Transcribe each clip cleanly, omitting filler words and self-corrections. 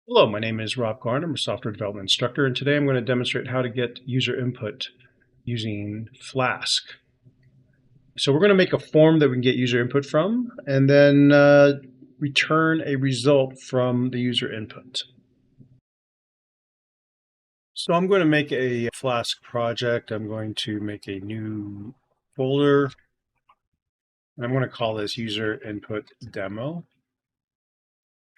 Hello, my name is Rob Garn. I'm a software development instructor, and today I'm going to demonstrate how to get user input using Flask. So we're going to make a form that we can get user input from, and then return a result from the user input. So I'm going to make a Flask project. I'm going to make a new folder, and I'm going to call this user input demo,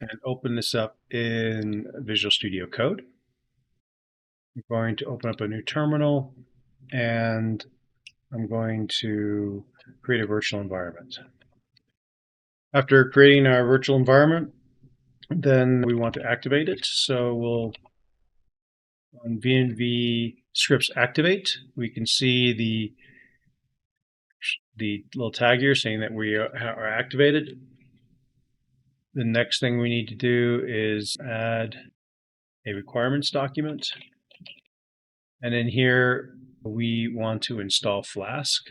and open this up in Visual Studio Code. I'm going to open up a new terminal, and I'm going to create a virtual environment. After creating our virtual environment, then we want to activate it. So we'll, on VNV scripts activate, we can see the little tag here saying that we are activated. The next thing we need to do is add a requirements document. And in here, we want to install Flask.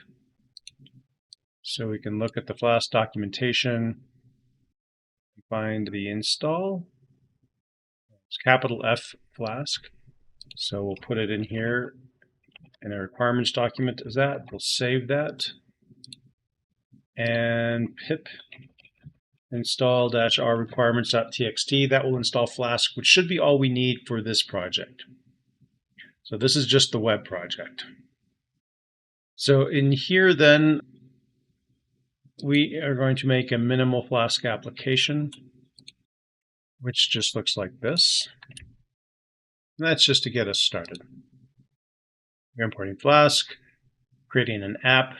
So we can look at the Flask documentation, find the install. It's capital F Flask. So we'll put it in here in a requirements document as that. We'll save that. And pip install -r requirements.txt. That will install Flask, which should be all we need for this project. So this is just the web project. So in here then, we are going to make a minimal Flask application, which just looks like this. And that's just to get us started. We're importing Flask, creating an app,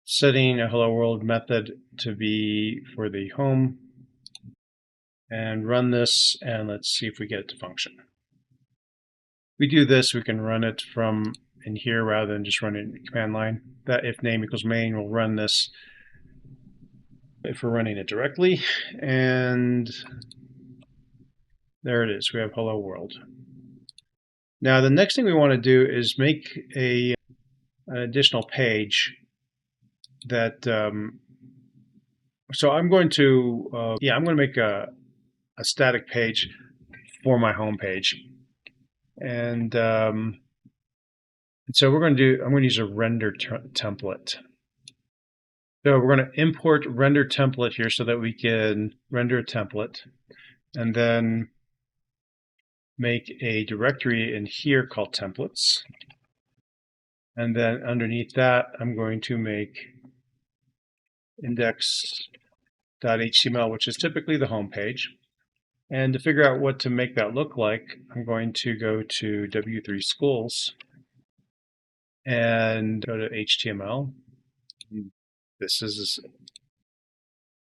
setting a hello world method to be for the home, and run this, and let's see if we get it to function. If we do this, we can run it from in here rather than just running the command line. That if name equals main will run this if we're running it directly, and there it is. We have hello world. Now the next thing we want to do is make an additional page that so I'm going to make a static page for my home page, and so I'm going to use a render template. So we're going to import render template here so that we can render a template, and then make a directory in here called templates. And then underneath that, I'm going to make index.html, which is typically the home page. And to figure out what to make that look like, I'm going to go to W3 Schools and go to HTML. This is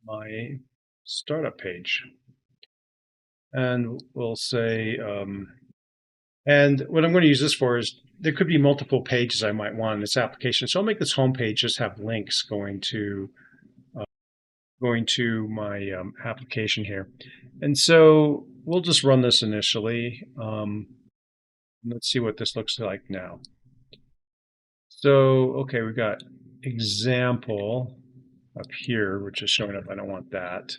my startup page. And we'll say, and what I'm going to use this for is there could be multiple pages I might want in this application. So I'll make this home page just have links going to my application here. And so we'll just run this initially. Let's see what this looks like now. So, okay, we've got example up here, which is showing up. I don't want that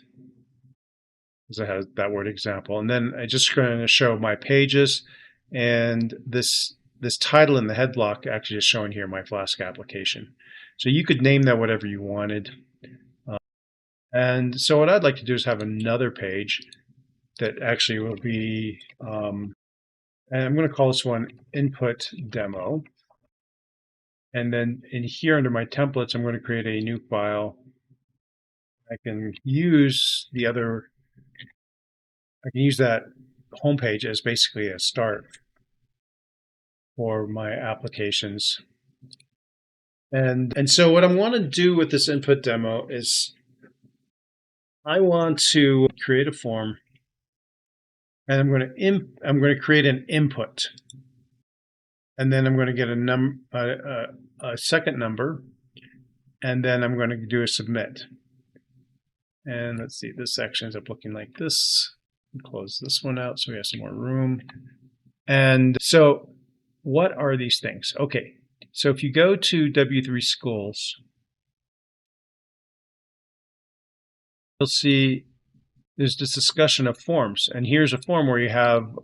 because it has that word example. And then I just going to show my pages, and this title in the head block actually is showing here my Flask application. So you could name that whatever you wanted. And so what I'd like to do is have another page that actually will be, and I'm going to call this one input demo. And then in here under my templates, I'm going to create a new file. I can use that homepage as basically a start for my applications. And so what I want to do with this input demo is I want to create a form, and I'm going to create an input, and then I'm going to get a second number, and then I'm going to do a submit. And let's see, this section ends up looking like this. Close this one out so we have some more room. And so what are these things? Okay, so if you go to W3 Schools, you'll see there's this discussion of forms. And here's a form where you have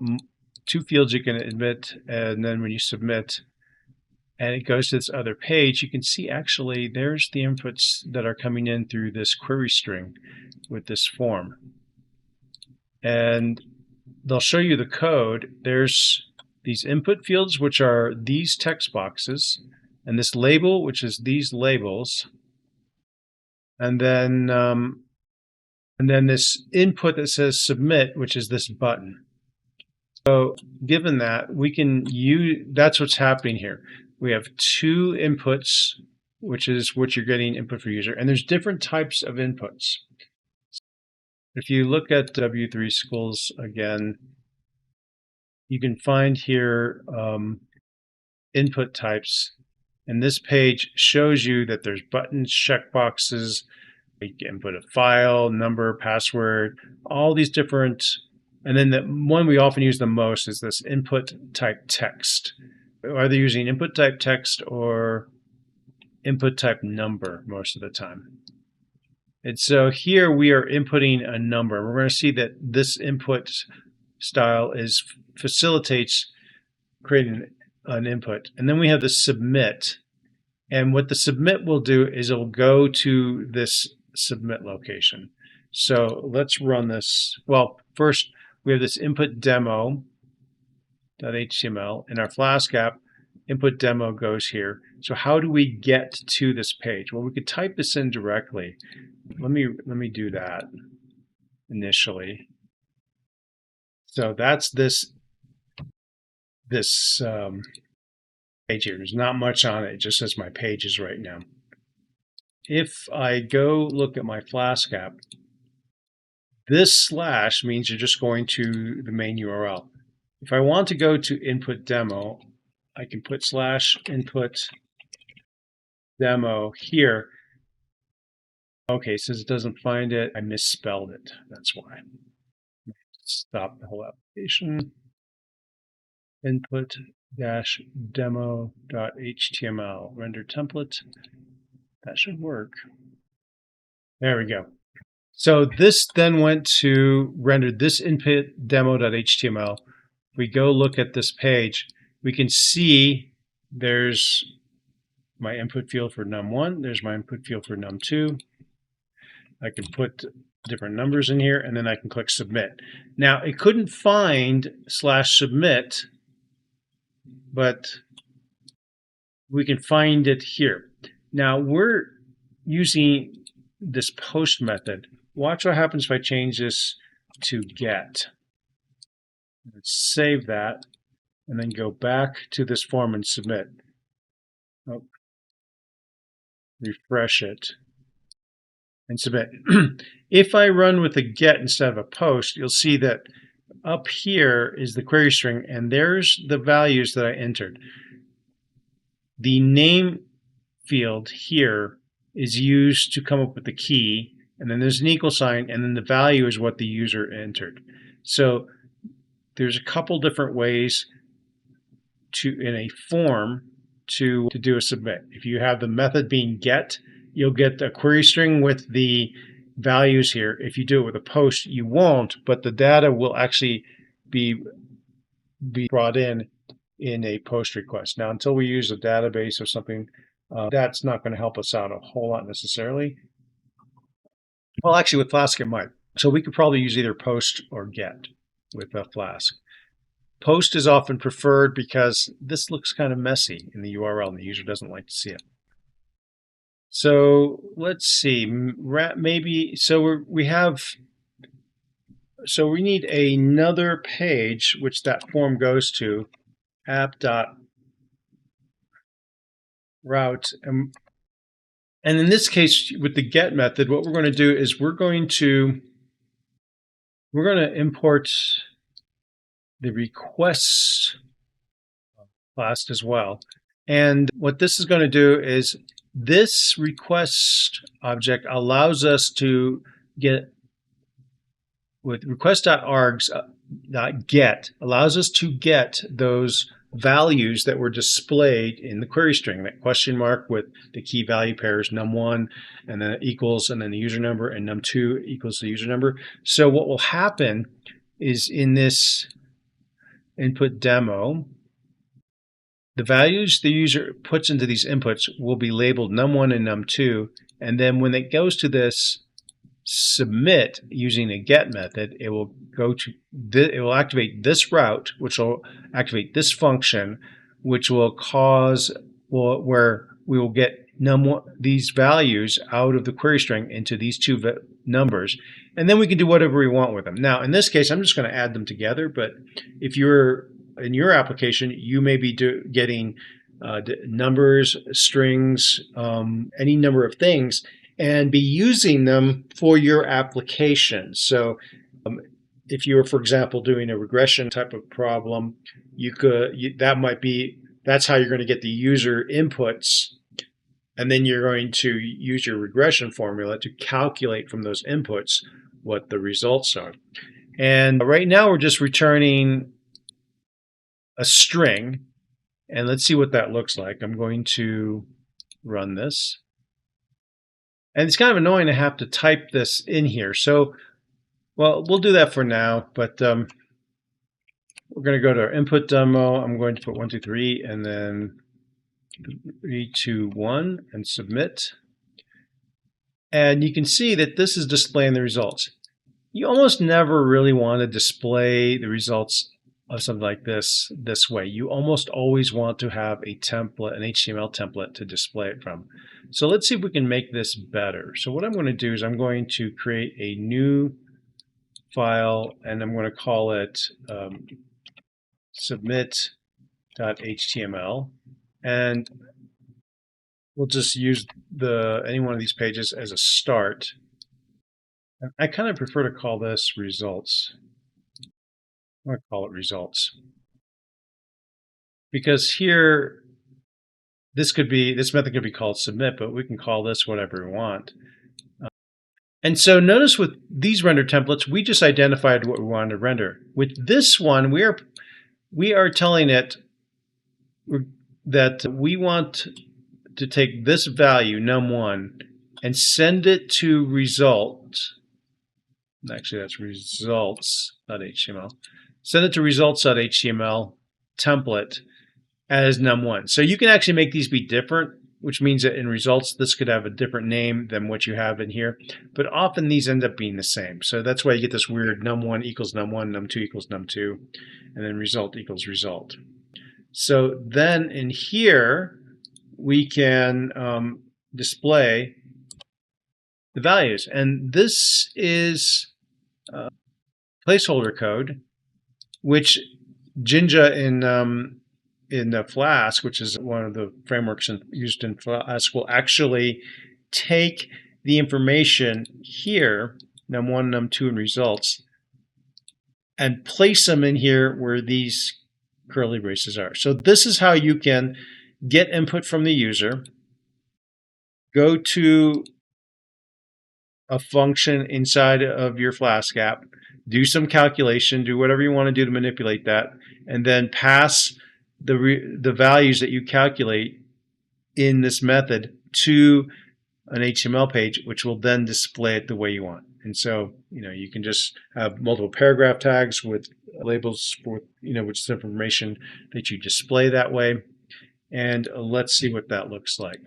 two fields you can admit, and then when you submit, and it goes to this other page, you can see actually there's the inputs that are coming in through this query string with this form. And they'll show you the code. There's these input fields, which are these text boxes, and this label, which is these labels, and then this input that says submit, which is this button. So given that, we can use, that's what's happening here. We have two inputs, which is what you're getting input for user, and there's different types of inputs. If you look at W3 Schools again, you can find here input types, and this page shows you that there's buttons, checkboxes, you can input a file, number, password, all these different, and then the one we often use the most is this input type text. Either using input type text or input type number most of the time. And so here we are inputting a number. We're going to see that this input style facilitates creating an input. And then we have the submit. And what the submit will do is it'll go to this submit location. So let's run this. Well, first we have this input demo.html. In our Flask app, input demo goes here. So how do we get to this page? Well, we could type this in directly. Let me do that initially. So that's this page here. There's not much on it. It just says my pages right now. If I go look at my Flask app, this slash means you're just going to the main URL. If I want to go to input demo, I can put slash input demo here. Okay, since it doesn't find it, I misspelled it. That's why. Stop the whole application. Input-demo.html. Render template. That should work. There we go. So this then went to render this input demo.html. If we go look at this page, we can see there's my input field for num1, there's my input field for num2. I can put different numbers in here, and then I can click submit. Now, it couldn't find /submit, but we can find it here. Now, we're using this post method. Watch what happens if I change this to get. Let's save that, and then go back to this form and submit. Oh. Refresh it and submit. If I run with a get instead of a post, you'll see that up here is the query string, and there's the values that I entered. The name field here is used to come up with the key, and then there's an equal sign, and then the value is what the user entered. So there's a couple different ways in a form to do a submit. If you have the method being get, you'll get a query string with the values here. If you do it with a post, you won't, but the data will actually be brought in a post request. Now, until we use a database or something, that's not going to help us out a whole lot necessarily. Well, actually, with Flask, it might. So we could probably use either post or get with Flask. Post is often preferred because this looks kind of messy in the URL, and the user doesn't like to see it. So let's see, maybe, so we need another page which that form goes to, app.route. And in this case, with the get method, what we're going to do is we're going to import the request Flask as well. And what this is going to do is this request object allows us to get with request.args.get allows us to get those values that were displayed in the query string, that question mark with the key value pairs num1 and then equals and then the user number and num2 equals the user number. So what will happen is in this input demo, the values the user puts into these inputs will be labeled num1 and num2, and then when it goes to this submit using a get method, it will go to it will activate this route, which will activate this function, which will cause where we will get these values out of the query string into these two numbers, and then we can do whatever we want with them. Now, in this case, I'm just going to add them together, but if you're in your application, you may be getting numbers, strings, any number of things, and be using them for your application. So if you were, for example, doing a regression type of problem, that's how you're going to get the user inputs, and then you're going to use your regression formula to calculate from those inputs what the results are. And right now we're just returning a string, and let's see what that looks like. I'm going to run this. And it's kind of annoying to have to type this in here. So, well, we'll do that for now, but we're going to go to our input demo. I'm going to put 1, 2, 3, and then 3, 2, 1, and submit. And you can see that this is displaying the results. You almost never really want to display the results of something like this way. You almost always want to have a template, an HTML template to display it from. So let's see if we can make this better. So what I'm going to do is I'm going to create a new file, and I'm going to call it submit.html, and we'll just use any one of these pages as a start. And I kind of prefer to call this results. I'm going to call it results, because here this method could be called submit, but we can call this whatever we want. And so notice with these render templates, we just identified what we wanted to render. With this one, we are telling it that we want to take this value num1 and send it to results. Actually, that's results.html. Send it to results.html template as num1. So you can actually make these be different, which means that in results, this could have a different name than what you have in here. But often these end up being the same. So that's why you get this weird num1 equals num1, num2 equals num2, and then result equals result. So then in here, we can display the values. And this is placeholder code, which Jinja in the Flask, which is one of the frameworks used in Flask, will actually take the information here, num1, num2, and results, and place them in here where these curly braces are. So this is how you can get input from the user, go to a function inside of your Flask app, do some calculation, do whatever you want to do to manipulate that, and then pass the values that you calculate in this method to an HTML page, which will then display it the way you want. And so, you can just have multiple paragraph tags with labels for, which is information that you display that way. And let's see what that looks like.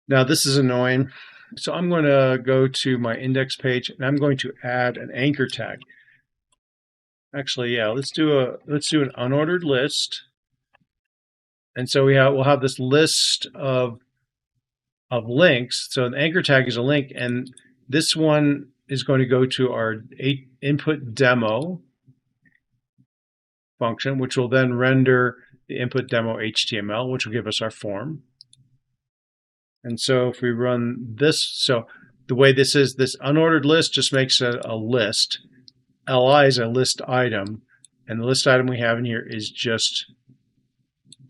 Now, this is annoying. So I'm going to go to my index page, and I'm going to add an anchor tag. Actually, yeah, let's do an unordered list. And so we'll have this list of links. So an anchor tag is a link, and this one is going to go to our input demo function, which will then render the input demo HTML, which will give us our form. And so if we run this, so the way this is, this unordered list just makes a list. LI is a list item, and the list item we have in here is just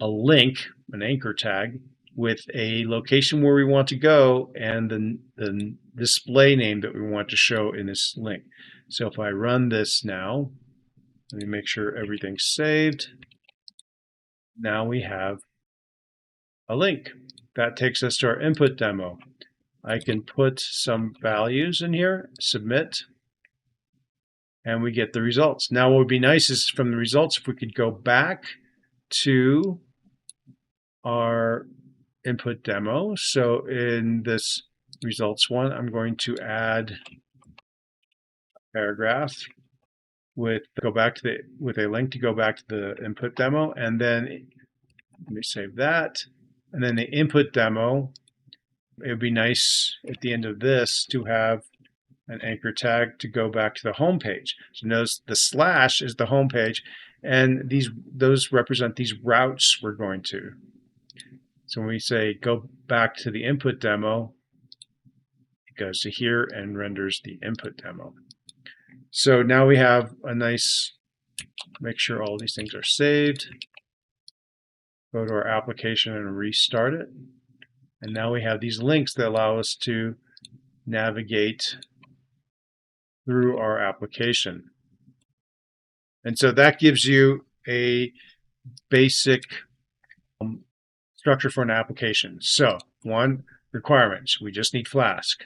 a link, an anchor tag, with a location where we want to go and the display name that we want to show in this link. So if I run this now, let me make sure everything's saved. now we have a link. That takes us to our input demo. I can put some values in here, submit, and we get the results. Now what would be nice is from the results, if we could go back to our input demo. So in this results one, I'm going to add a paragraph with a link to go back to the input demo, and then let me save that. And then the input demo, it would be nice at the end of this to have an anchor tag to go back to the home page. So notice the slash is the home page, and those represent these routes we're going to. So when we say go back to the input demo, it goes to here and renders the input demo. So now we have a nice, make sure all these things are saved. Go to our application and restart it. And now we have these links that allow us to navigate through our application. And so that gives you a basic structure for an application. So, one, requirements. We just need Flask.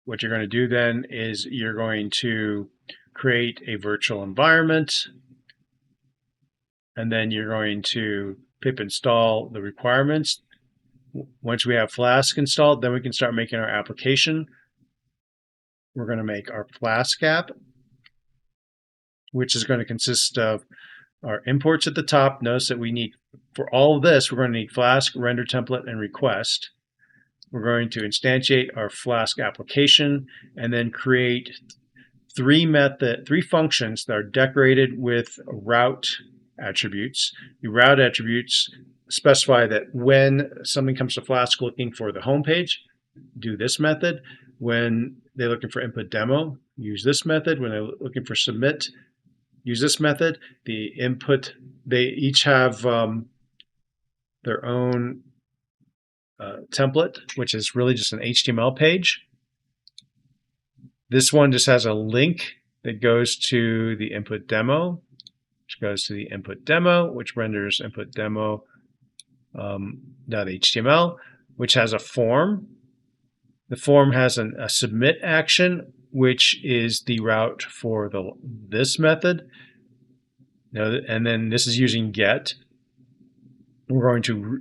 What you're going to do then is you're going to create a virtual environment, and then you're going to pip install the requirements. Once we have Flask installed, then we can start making our application. We're going to make our Flask app, which is going to consist of our imports at the top. Notice that we need, for all of this, we're going to need Flask, render template, and request. We're going to instantiate our Flask application and then create three functions that are decorated with route attributes. The route attributes specify that when something comes to Flask looking for the home page, do this method. When they're looking for input demo, use this method. When they're looking for submit, use this method. The input, they each have their own template, which is really just an HTML page. This one just has a link that goes to the input demo, which goes to the input demo, which renders input demo .html, which has a form. The form has a submit action, which is the route for this method. And then this is using get. We're going to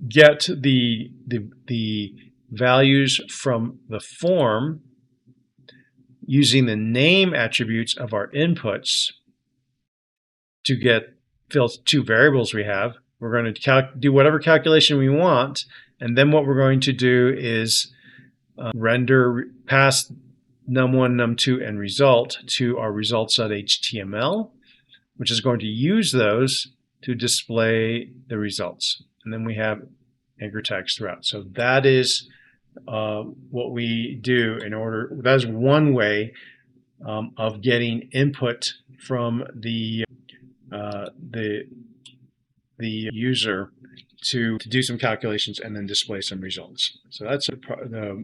get the values from the form using the name attributes of our inputs to fill two variables we have. We're going to do whatever calculation we want, and then what we're going to do is pass num1, num2, and result to our results.html, which is going to use those to display the results. And then we have anchor tags throughout. So that is what we do that is one way of getting input from the user to do some calculations and then display some results. So that's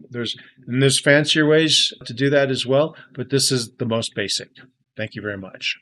there's fancier ways to do that as well, but this is the most basic. Thank you very much.